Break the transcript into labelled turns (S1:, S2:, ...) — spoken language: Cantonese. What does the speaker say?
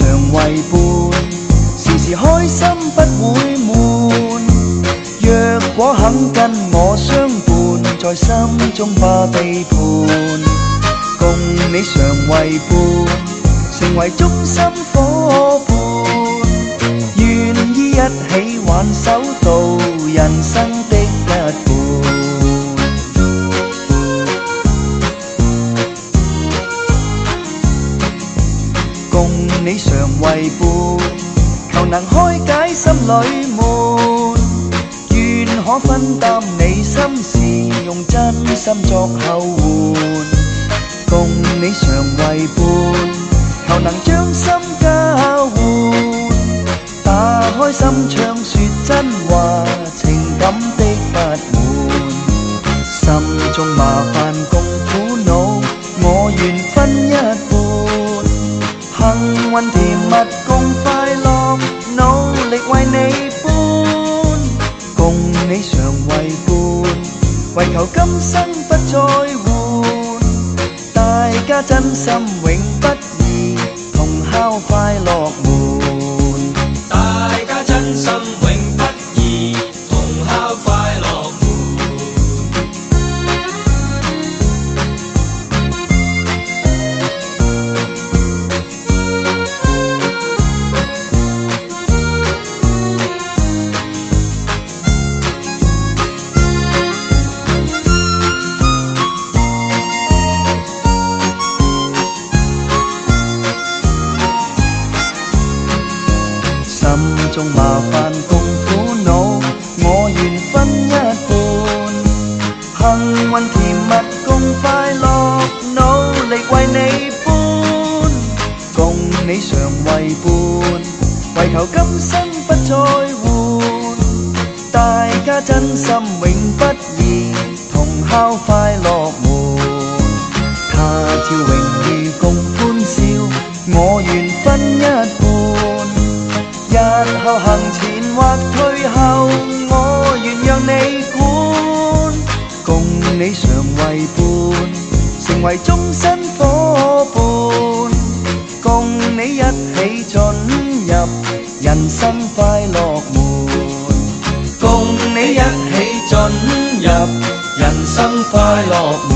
S1: 常為伴，時時開心不會悶。若果肯跟我相伴，在心中把地盤，共你常為伴，成為終身夥伴，願意一起挽手到人生的一半。共你常為伴，求能開解心裏悶，願可分擔你心事，用真心作後援。共你常為伴，求能將心交換，打開心窗說真話，情感的不滿，心中麻煩共苦惱，我願分一半。幸運甜蜜共快樂，努力為你搬。共你常為伴，為求今生不再換。大家真心永不移，同敲快樂門。
S2: 大家真心永不移，同敲快樂門。
S1: 心中麻煩共苦惱，我願分一半。幸運甜蜜共快樂，努力為你搬。共你常為伴，為求今生不再換。大家真心永不移，同敲快樂門。他朝榮譽共歡笑，我願分一半。日後行前或退後，我願讓你管。共你常為伴，成為終身夥伴，共你一起進入人生快樂門。
S2: 共你一起進入人生快樂門。